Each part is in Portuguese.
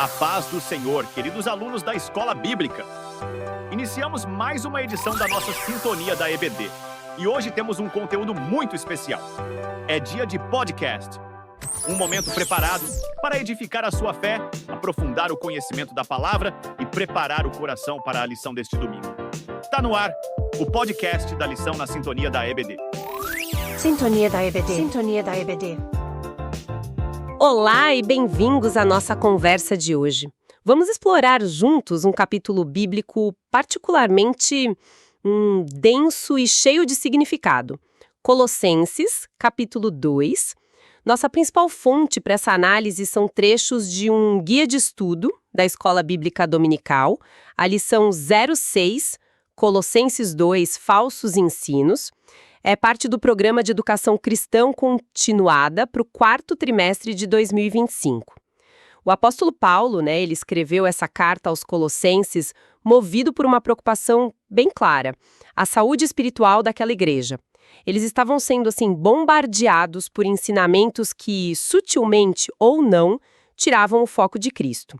A paz do Senhor, queridos alunos da Escola Bíblica. Iniciamos mais uma edição da nossa Sintonia da EBD. E hoje temos um conteúdo muito especial. É dia de podcast. Um momento preparado para edificar a sua fé, aprofundar o conhecimento da palavra e preparar o coração para a lição deste domingo. Está no ar o podcast da lição na Sintonia da EBD. Sintonia da EBD. Sintonia da EBD. Olá e bem-vindos à nossa conversa de hoje. Vamos explorar juntos um capítulo bíblico particularmente denso e cheio de significado. Colossenses, capítulo 2. Nossa principal fonte para essa análise são trechos de um guia de estudo da Escola Bíblica Dominical, a lição 06, Colossenses 2, Falsos Ensinos. É parte do programa de educação cristã continuada para o quarto trimestre de 2025. O apóstolo Paulo, ele escreveu essa carta aos Colossenses movido por uma preocupação bem clara, a saúde espiritual daquela igreja. Eles estavam sendo, bombardeados por ensinamentos que, sutilmente ou não, tiravam o foco de Cristo.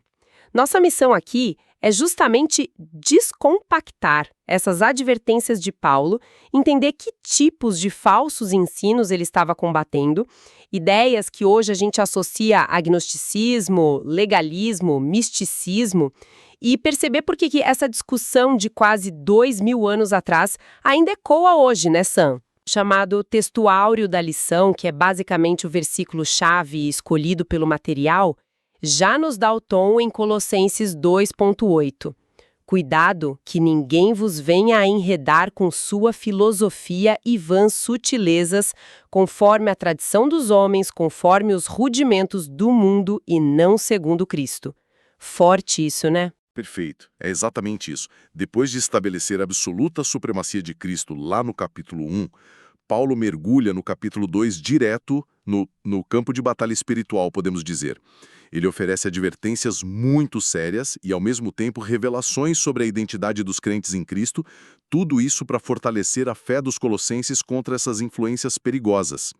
Nossa missão aqui é justamente descompactar essas advertências de Paulo, entender que tipos de falsos ensinos ele estava combatendo, ideias que hoje a gente associa a agnosticismo, legalismo, misticismo, e perceber por que essa discussão de quase 2000 anos atrás ainda ecoa hoje, né, Sam? Chamado texto áureo da lição, que é basicamente o versículo-chave escolhido pelo material, já nos dá o tom em Colossenses 2.8. Cuidado que ninguém vos venha a enredar com sua filosofia e vãs sutilezas, conforme a tradição dos homens, conforme os rudimentos do mundo e não segundo Cristo. Forte isso, né? Perfeito, é exatamente isso. Depois de estabelecer a absoluta supremacia de Cristo lá no capítulo 1, Paulo mergulha no capítulo 2 direto no campo de batalha espiritual, podemos dizer. Ele oferece advertências muito sérias e, ao mesmo tempo, revelações sobre a identidade dos crentes em Cristo, tudo isso para fortalecer a fé dos colossenses contra essas influências perigosas.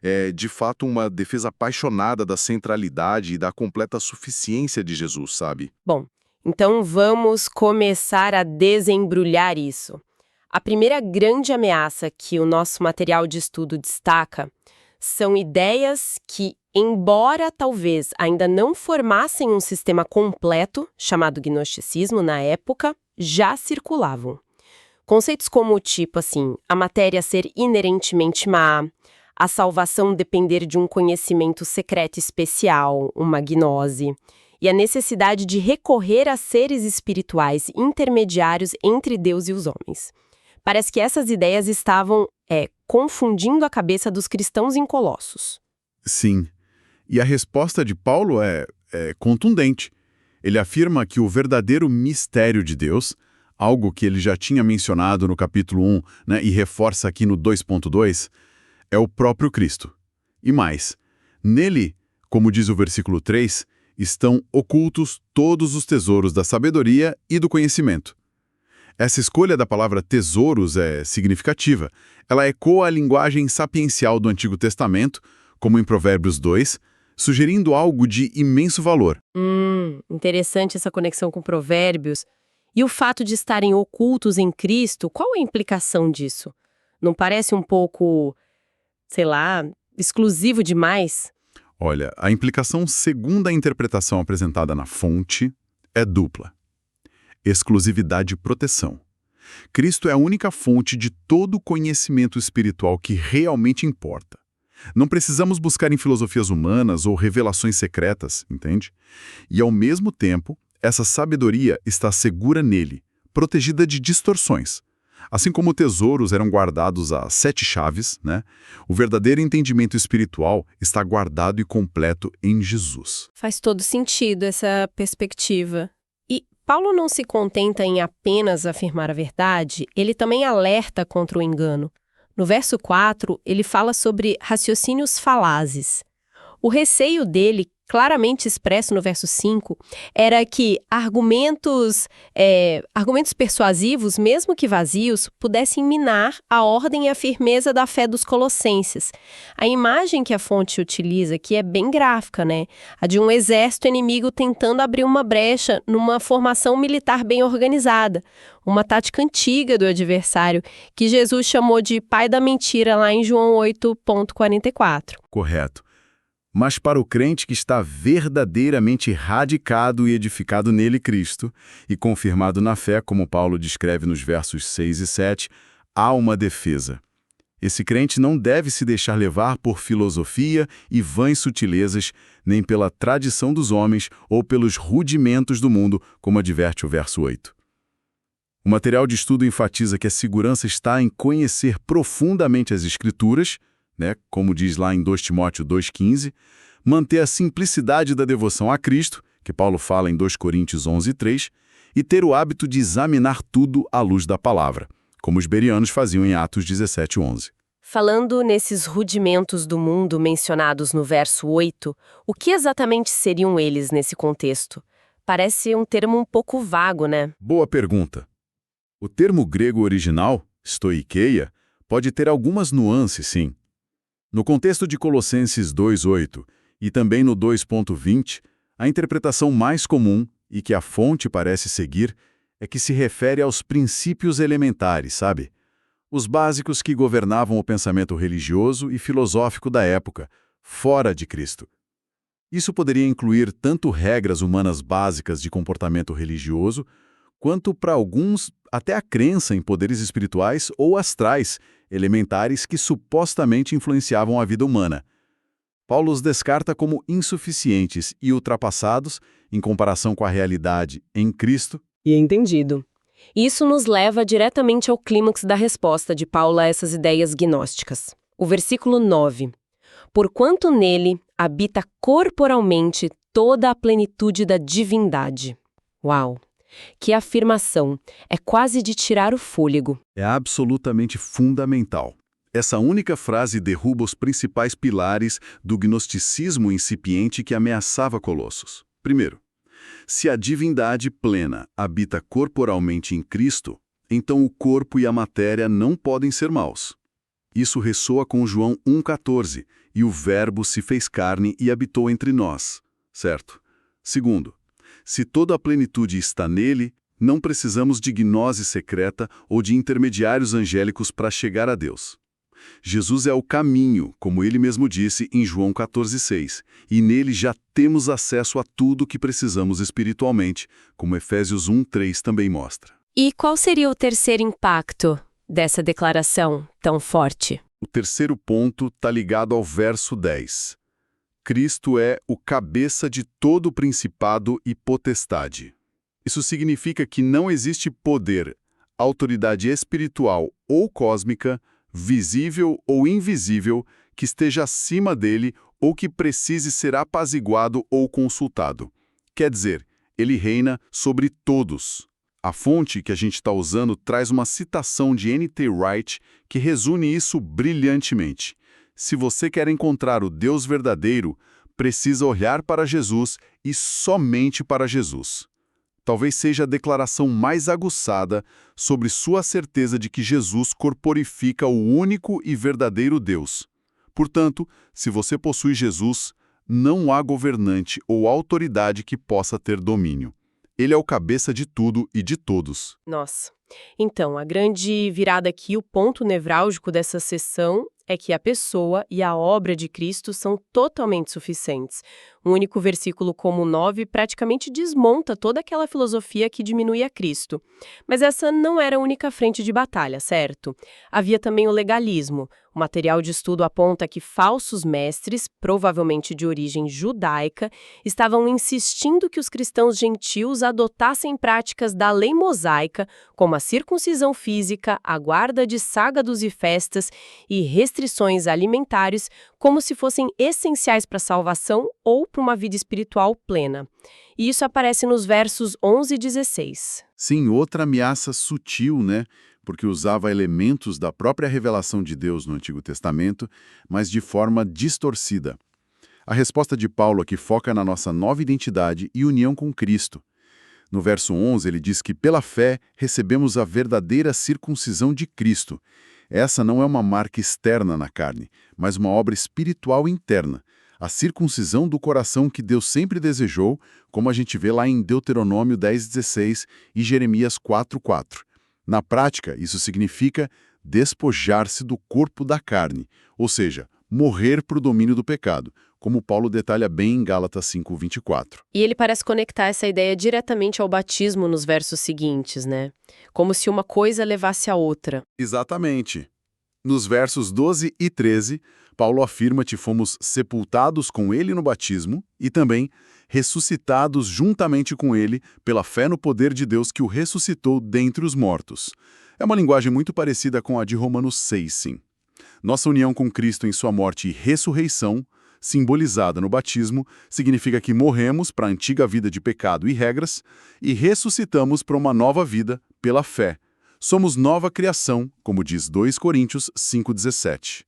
É, de fato, uma defesa apaixonada da centralidade e da completa suficiência de Jesus, sabe? Bom, então vamos começar a desembrulhar isso. A primeira grande ameaça que o nosso material de estudo destaca são ideias que, embora talvez ainda não formassem um sistema completo, chamado gnosticismo na época, já circulavam. Conceitos como a matéria ser inerentemente má, a salvação depender de um conhecimento secreto especial, uma gnose, e a necessidade de recorrer a seres espirituais intermediários entre Deus e os homens. Parece que essas ideias estavam confundindo a cabeça dos cristãos em Colossos. Sim. E a resposta de Paulo é contundente. Ele afirma que o verdadeiro mistério de Deus, algo que ele já tinha mencionado no capítulo 1, e reforça aqui no 2.2, é o próprio Cristo. E mais, nele, como diz o versículo 3, estão ocultos todos os tesouros da sabedoria e do conhecimento. Essa escolha da palavra tesouros é significativa. Ela ecoa a linguagem sapiencial do Antigo Testamento, como em Provérbios 2, sugerindo algo de imenso valor. Interessante essa conexão com Provérbios. E o fato de estarem ocultos em Cristo, qual a implicação disso? Não parece um pouco, exclusivo demais? Olha, a implicação segundo a interpretação apresentada na fonte é dupla. Exclusividade e proteção. Cristo é a única fonte de todo o conhecimento espiritual que realmente importa. Não precisamos buscar em filosofias humanas ou revelações secretas, entende? E, ao mesmo tempo, essa sabedoria está segura nele, protegida de distorções. Assim como tesouros eram guardados a 7 chaves, o verdadeiro entendimento espiritual está guardado e completo em Jesus. Faz todo sentido essa perspectiva. Paulo não se contenta em apenas afirmar a verdade, ele também alerta contra o engano. No verso 4, ele fala sobre raciocínios falazes. O receio dele claramente expresso no verso 5, era que argumentos persuasivos, mesmo que vazios, pudessem minar a ordem e a firmeza da fé dos colossenses. A imagem que a fonte utiliza aqui é bem gráfica, né? A de um exército inimigo tentando abrir uma brecha numa formação militar bem organizada. Uma tática antiga do adversário, que Jesus chamou de pai da mentira lá em João 8,44. Correto. Mas para o crente que está verdadeiramente radicado e edificado nele Cristo, e confirmado na fé, como Paulo descreve nos versos 6 e 7, há uma defesa. Esse crente não deve se deixar levar por filosofia e vãs sutilezas, nem pela tradição dos homens ou pelos rudimentos do mundo, como adverte o verso 8. O material de estudo enfatiza que a segurança está em conhecer profundamente as Escrituras, como diz lá em 2 Timóteo 2,15, manter a simplicidade da devoção a Cristo, que Paulo fala em 2 Coríntios 11,3, e ter o hábito de examinar tudo à luz da palavra, como os bereanos faziam em Atos 17,11. Falando nesses rudimentos do mundo mencionados no verso 8, o que exatamente seriam eles nesse contexto? Parece um termo um pouco vago, né? Boa pergunta. O termo grego original, stoikeia, pode ter algumas nuances, sim. No contexto de Colossenses 2,8 e também no 2,20, a interpretação mais comum, e que a fonte parece seguir, é que se refere aos princípios elementares, sabe? Os básicos que governavam o pensamento religioso e filosófico da época, fora de Cristo. Isso poderia incluir tanto regras humanas básicas de comportamento religioso, quanto, para alguns, até a crença em poderes espirituais ou astrais, elementares que supostamente influenciavam a vida humana. Paulo os descarta como insuficientes e ultrapassados em comparação com a realidade em Cristo. E entendido. Isso nos leva diretamente ao clímax da resposta de Paulo a essas ideias gnósticas. O versículo 9. Porquanto nele habita corporalmente toda a plenitude da divindade. Uau! Que afirmação! É quase de tirar o fôlego. É absolutamente fundamental. Essa única frase derruba os principais pilares do gnosticismo incipiente que ameaçava Colossos. Primeiro, se a divindade plena habita corporalmente em Cristo, então o corpo e a matéria não podem ser maus. Isso ressoa com João 1,14, e o Verbo se fez carne e habitou entre nós, certo? Segundo, se toda a plenitude está nele, não precisamos de gnose secreta ou de intermediários angélicos para chegar a Deus. Jesus é o caminho, como ele mesmo disse em João 14,6, e nele já temos acesso a tudo o que precisamos espiritualmente, como Efésios 1,3 também mostra. E qual seria o terceiro impacto dessa declaração tão forte? O terceiro ponto está ligado ao verso 10. Cristo é o cabeça de todo principado e potestade. Isso significa que não existe poder, autoridade espiritual ou cósmica, visível ou invisível, que esteja acima dele ou que precise ser apaziguado ou consultado. Quer dizer, ele reina sobre todos. A fonte que a gente está usando traz uma citação de N.T. Wright que resume isso brilhantemente. Se você quer encontrar o Deus verdadeiro, precisa olhar para Jesus e somente para Jesus. Talvez seja a declaração mais aguçada sobre sua certeza de que Jesus corporifica o único e verdadeiro Deus. Portanto, se você possui Jesus, não há governante ou autoridade que possa ter domínio. Ele é o cabeça de tudo e de todos. Nossa. Então, a grande virada aqui, o ponto nevrálgico dessa sessão é que a pessoa e a obra de Cristo são totalmente suficientes. Um único versículo como o 9 praticamente desmonta toda aquela filosofia que diminui a Cristo. Mas essa não era a única frente de batalha, certo? Havia também o legalismo. O material de estudo aponta que falsos mestres, provavelmente de origem judaica, estavam insistindo que os cristãos gentios adotassem práticas da lei mosaica, como a circuncisão física, a guarda de sábados e festas e restrições alimentares, como se fossem essenciais para a salvação ou para uma vida espiritual plena. E isso aparece nos versos 11 e 16. Sim, outra ameaça sutil, né? Porque usava elementos da própria revelação de Deus no Antigo Testamento, mas de forma distorcida. A resposta de Paulo aqui foca na nossa nova identidade e união com Cristo. No verso 11, ele diz que pela fé recebemos a verdadeira circuncisão de Cristo. Essa não é uma marca externa na carne, mas uma obra espiritual interna. A circuncisão do coração que Deus sempre desejou, como a gente vê lá em Deuteronômio 10:16 e Jeremias 4:4. Na prática, isso significa despojar-se do corpo da carne, ou seja, morrer para o domínio do pecado, como Paulo detalha bem em Gálatas 5:24. E ele parece conectar essa ideia diretamente ao batismo nos versos seguintes, né? Como se uma coisa levasse a outra. Exatamente. Nos versos 12 e 13, Paulo afirma que fomos sepultados com ele no batismo e também ressuscitados juntamente com ele pela fé no poder de Deus que o ressuscitou dentre os mortos. É uma linguagem muito parecida com a de Romanos 6, sim. Nossa união com Cristo em sua morte e ressurreição, simbolizada no batismo, significa que morremos para a antiga vida de pecado e regras e ressuscitamos para uma nova vida pela fé. Somos nova criação, como diz 2 Coríntios 5:17.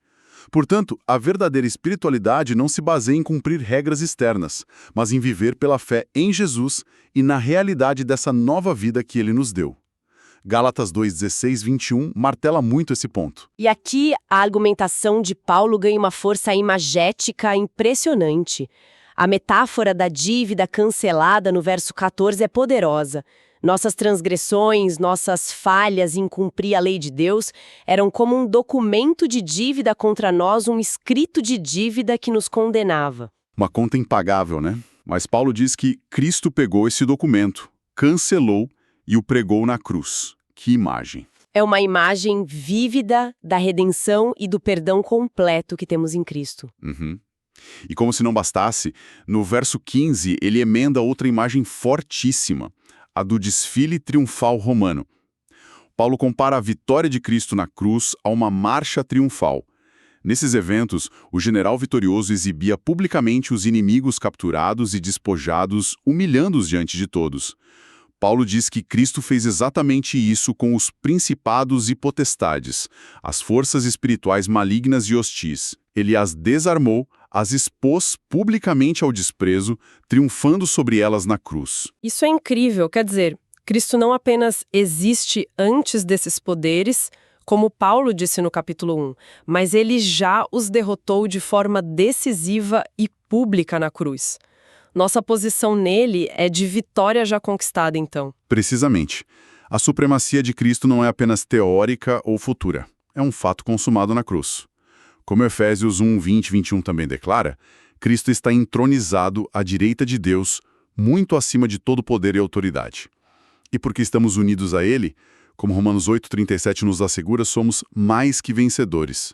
Portanto, a verdadeira espiritualidade não se baseia em cumprir regras externas, mas em viver pela fé em Jesus e na realidade dessa nova vida que ele nos deu. Gálatas 2:16-21 martela muito esse ponto. E aqui a argumentação de Paulo ganha uma força imagética impressionante. A metáfora da dívida cancelada no verso 14 é poderosa. Nossas transgressões, nossas falhas em cumprir a lei de Deus eram como um documento de dívida contra nós, um escrito de dívida que nos condenava. Uma conta impagável, né? Mas Paulo diz que Cristo pegou esse documento, cancelou e o pregou na cruz. Que imagem! É uma imagem vívida da redenção e do perdão completo que temos em Cristo. Uhum. E como se não bastasse, no verso 15 ele emenda outra imagem fortíssima, a do desfile triunfal romano. Paulo compara a vitória de Cristo na cruz a uma marcha triunfal. Nesses eventos, o general vitorioso exibia publicamente os inimigos capturados e despojados, humilhando-os diante de todos. Paulo diz que Cristo fez exatamente isso com os principados e potestades, as forças espirituais malignas e hostis. Ele as desarmou, as expôs publicamente ao desprezo, triunfando sobre elas na cruz. Isso é incrível, quer dizer, Cristo não apenas existe antes desses poderes, como Paulo disse no capítulo 1, mas ele já os derrotou de forma decisiva e pública na cruz. Nossa posição nele é de vitória já conquistada, então. Precisamente. A supremacia de Cristo não é apenas teórica ou futura. É um fato consumado na cruz. Como Efésios 1, 20 e 21 também declara, Cristo está entronizado à direita de Deus, muito acima de todo poder e autoridade. E porque estamos unidos a Ele, como Romanos 8:37 nos assegura, somos mais que vencedores.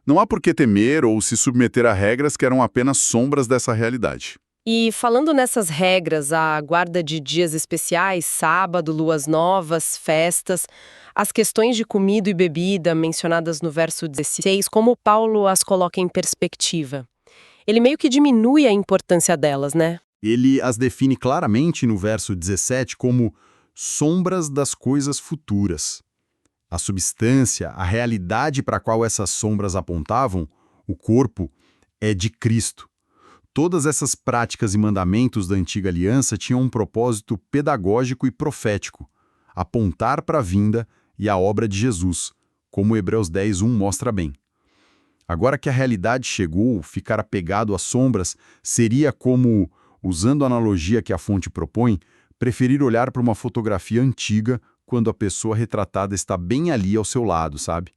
Não há por que temer ou se submeter a regras que eram apenas sombras dessa realidade. E falando nessas regras, a guarda de dias especiais, sábado, luas novas, festas, as questões de comida e bebida mencionadas no verso 16, como Paulo as coloca em perspectiva? Ele meio que diminui a importância delas, né? Ele as define claramente no verso 17 como sombras das coisas futuras. A substância, a realidade para a qual essas sombras apontavam, o corpo, é de Cristo. Todas essas práticas e mandamentos da antiga aliança tinham um propósito pedagógico e profético, apontar para a vinda e a obra de Jesus, como Hebreus 10:1 mostra bem. Agora que a realidade chegou, ficar apegado às sombras seria como, usando a analogia que a fonte propõe, preferir olhar para uma fotografia antiga quando a pessoa retratada está bem ali ao seu lado, sabe?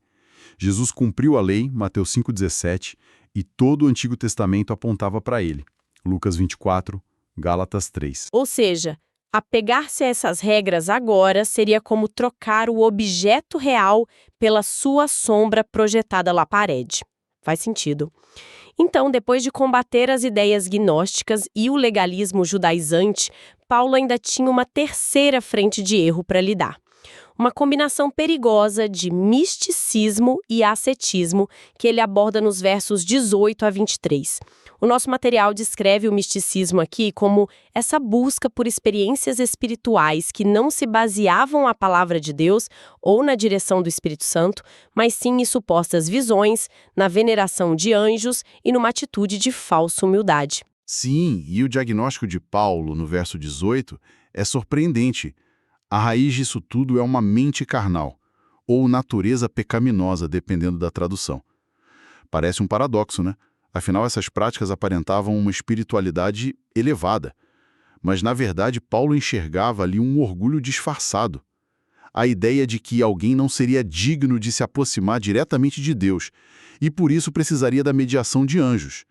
Jesus cumpriu a lei, Mateus 5:17, e todo o Antigo Testamento apontava para ele. Lucas 24, Gálatas 3. Ou seja, apegar-se a essas regras agora seria como trocar o objeto real pela sua sombra projetada na parede. Faz sentido. Então, depois de combater as ideias gnósticas e o legalismo judaizante, Paulo ainda tinha uma terceira frente de erro para lidar. uma combinação perigosa de misticismo e ascetismo que ele aborda nos versos 18 a 23. O nosso material descreve o misticismo aqui como essa busca por experiências espirituais que não se baseavam na palavra de Deus ou na direção do Espírito Santo, mas sim em supostas visões, na veneração de anjos e numa atitude de falsa humildade. Sim, e o diagnóstico de Paulo, no verso 18, é surpreendente. A raiz disso tudo é uma mente carnal, ou natureza pecaminosa, dependendo da tradução. Parece um paradoxo, né? Afinal, essas práticas aparentavam uma espiritualidade elevada. Mas, na verdade, Paulo enxergava ali um orgulho disfarçado. A ideia de que alguém não seria digno de se aproximar diretamente de Deus, e por isso precisaria da mediação de anjos.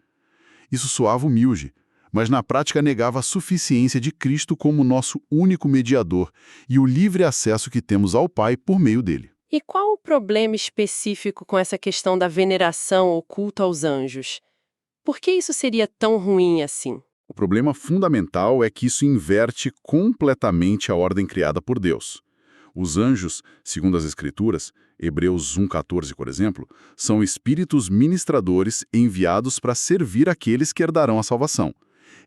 Isso soava humilde, mas na prática negava a suficiência de Cristo como nosso único mediador e o livre acesso que temos ao Pai por meio dele. E qual o problema específico com essa questão da veneração ou culto aos anjos? Por que isso seria tão ruim assim? O problema fundamental é que isso inverte completamente a ordem criada por Deus. Os anjos, segundo as Escrituras, Hebreus 1,14, por exemplo, são espíritos ministradores enviados para servir aqueles que herdarão a salvação.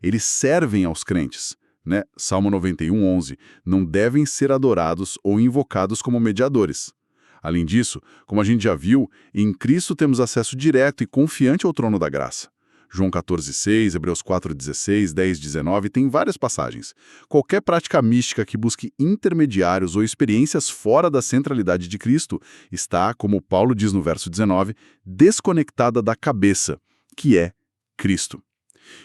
Eles servem aos crentes, né? Salmo 91:11, não devem ser adorados ou invocados como mediadores. Além disso, como a gente já viu, em Cristo temos acesso direto e confiante ao trono da graça. João 14,6, Hebreus 4,16, 10,19, tem várias passagens. Qualquer prática mística que busque intermediários ou experiências fora da centralidade de Cristo está, como Paulo diz no verso 19, desconectada da cabeça, que é Cristo.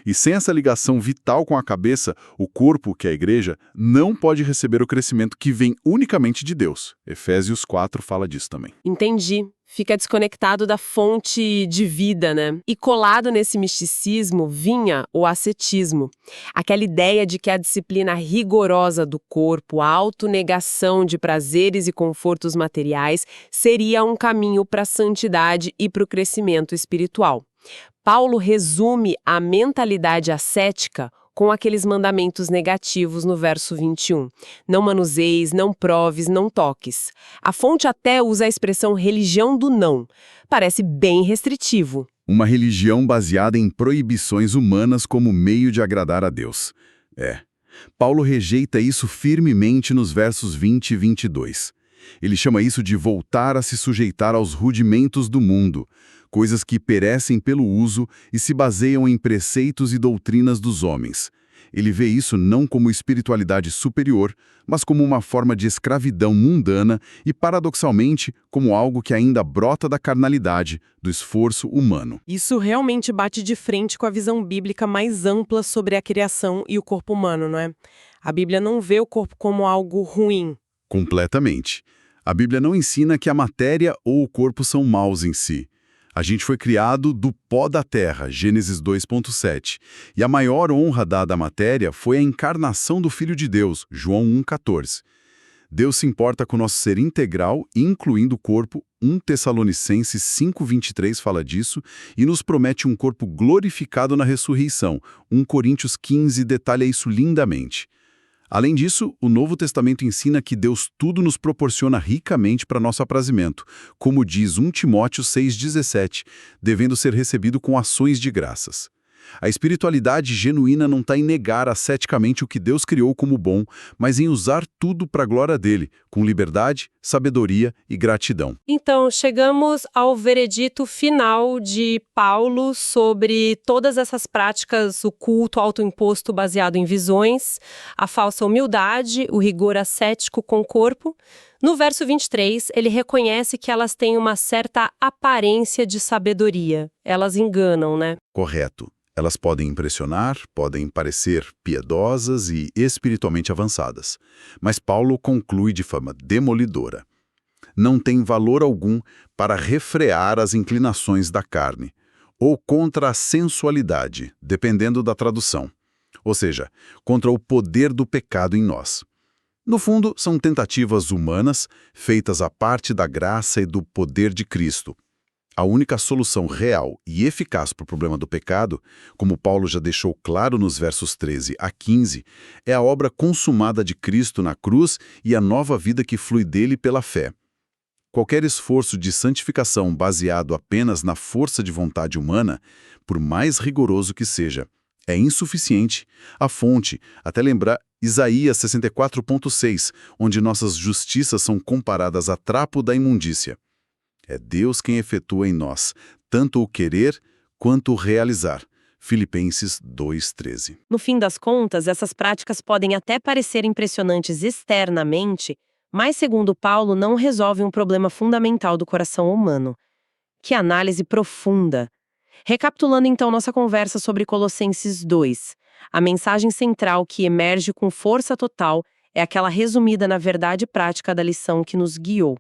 E sem essa ligação vital com a cabeça, o corpo, que é a igreja, não pode receber o crescimento que vem unicamente de Deus. Efésios 4 fala disso também. Entendi. Fica desconectado da fonte de vida, né? E colado nesse misticismo vinha o ascetismo. Aquela ideia de que a disciplina rigorosa do corpo, a autonegação de prazeres e confortos materiais, seria um caminho para a santidade e para o crescimento espiritual. Paulo resume a mentalidade ascética com aqueles mandamentos negativos no verso 21. Não manuseis, não proves, não toques. A fonte até usa a expressão religião do não. Parece bem restritivo. Uma religião baseada em proibições humanas como meio de agradar a Deus. Paulo rejeita isso firmemente nos versos 20 e 22. Ele chama isso de voltar a se sujeitar aos rudimentos do mundo, coisas que perecem pelo uso e se baseiam em preceitos e doutrinas dos homens. Ele vê isso não como espiritualidade superior, mas como uma forma de escravidão mundana e, paradoxalmente, como algo que ainda brota da carnalidade, do esforço humano. Isso realmente bate de frente com a visão bíblica mais ampla sobre a criação e o corpo humano, não é? A Bíblia não vê o corpo como algo ruim. Completamente. A Bíblia não ensina que a matéria ou o corpo são maus em si. A gente foi criado do pó da terra, Gênesis 2,7. E a maior honra dada à matéria foi a encarnação do Filho de Deus, João 1,14. Deus se importa com o nosso ser integral, incluindo o corpo. 1 Tessalonicenses 5,23 fala disso e nos promete um corpo glorificado na ressurreição. 1 Coríntios 15 detalha isso lindamente. Além disso, o Novo Testamento ensina que Deus tudo nos proporciona ricamente para nosso aprazimento, como diz 1 Timóteo 6,17, devendo ser recebido com ações de graças. A espiritualidade genuína não está em negar asceticamente o que Deus criou como bom, mas em usar tudo para a glória dele, com liberdade, sabedoria e gratidão. Então, chegamos ao veredito final de Paulo sobre todas essas práticas, o culto autoimposto baseado em visões, a falsa humildade, o rigor ascético com o corpo. No verso 23, ele reconhece que elas têm uma certa aparência de sabedoria. Elas enganam, né? Correto. Elas podem impressionar, podem parecer piedosas e espiritualmente avançadas. Mas Paulo conclui de forma demolidora. Não tem valor algum para refrear as inclinações da carne, ou contra a sensualidade, dependendo da tradução. Ou seja, contra o poder do pecado em nós. No fundo, são tentativas humanas, feitas à parte da graça e do poder de Cristo. A única solução real e eficaz para o problema do pecado, como Paulo já deixou claro nos versos 13 a 15, é a obra consumada de Cristo na cruz e a nova vida que flui dele pela fé. Qualquer esforço de santificação baseado apenas na força de vontade humana, por mais rigoroso que seja, é insuficiente. A fonte, até lembrar Isaías 64,6, onde nossas justiças são comparadas a trapo da imundícia. É Deus quem efetua em nós, tanto o querer quanto o realizar. Filipenses 2,13. No fim das contas, essas práticas podem até parecer impressionantes externamente, mas, segundo Paulo, não resolvem um problema fundamental do coração humano. Que análise profunda! Recapitulando então nossa conversa sobre Colossenses 2, a mensagem central que emerge com força total é aquela resumida na verdade prática da lição que nos guiou.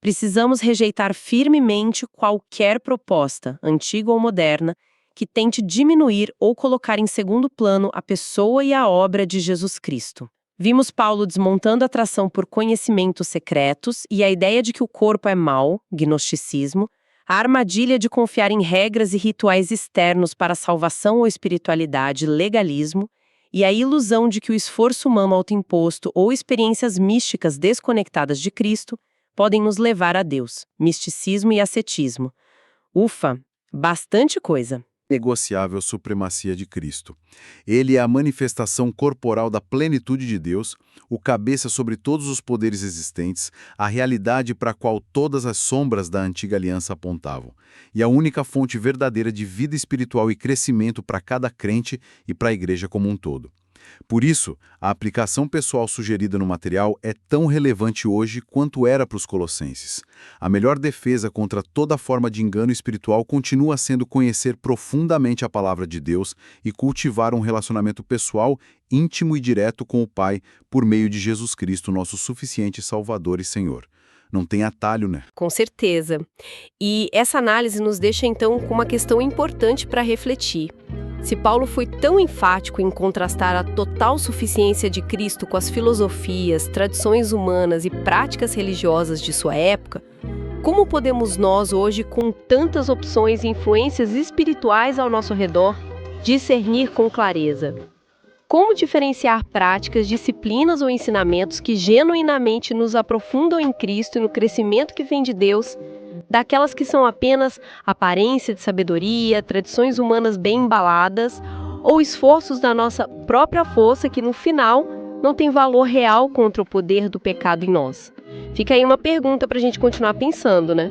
Precisamos rejeitar firmemente qualquer proposta, antiga ou moderna, que tente diminuir ou colocar em segundo plano a pessoa e a obra de Jesus Cristo. Vimos Paulo desmontando a atração por conhecimentos secretos e a ideia de que o corpo é mau, gnosticismo, a armadilha de confiar em regras e rituais externos para salvação ou espiritualidade, legalismo, e a ilusão de que o esforço humano autoimposto ou experiências místicas desconectadas de Cristo podem nos levar a Deus, misticismo e ascetismo. Ufa, bastante coisa. Negociável supremacia de Cristo. Ele é a manifestação corporal da plenitude de Deus, o cabeça sobre todos os poderes existentes, a realidade para a qual todas as sombras da antiga aliança apontavam, e a única fonte verdadeira de vida espiritual e crescimento para cada crente e para a igreja como um todo. Por isso, a aplicação pessoal sugerida no material é tão relevante hoje quanto era para os colossenses. A melhor defesa contra toda forma de engano espiritual continua sendo conhecer profundamente a palavra de Deus e cultivar um relacionamento pessoal, íntimo e direto com o Pai por meio de Jesus Cristo, nosso suficiente Salvador e Senhor. Não tem atalho, né? Com certeza. E essa análise nos deixa então com uma questão importante para refletir. Se Paulo foi tão enfático em contrastar a total suficiência de Cristo com as filosofias, tradições humanas e práticas religiosas de sua época, como podemos nós, hoje, com tantas opções e influências espirituais ao nosso redor, discernir com clareza? Como diferenciar práticas, disciplinas ou ensinamentos que genuinamente nos aprofundam em Cristo e no crescimento que vem de Deus, daquelas que são apenas aparência de sabedoria, tradições humanas bem embaladas, ou esforços da nossa própria força que, no final, não tem valor real contra o poder do pecado em nós? Fica aí uma pergunta para a gente continuar pensando, né?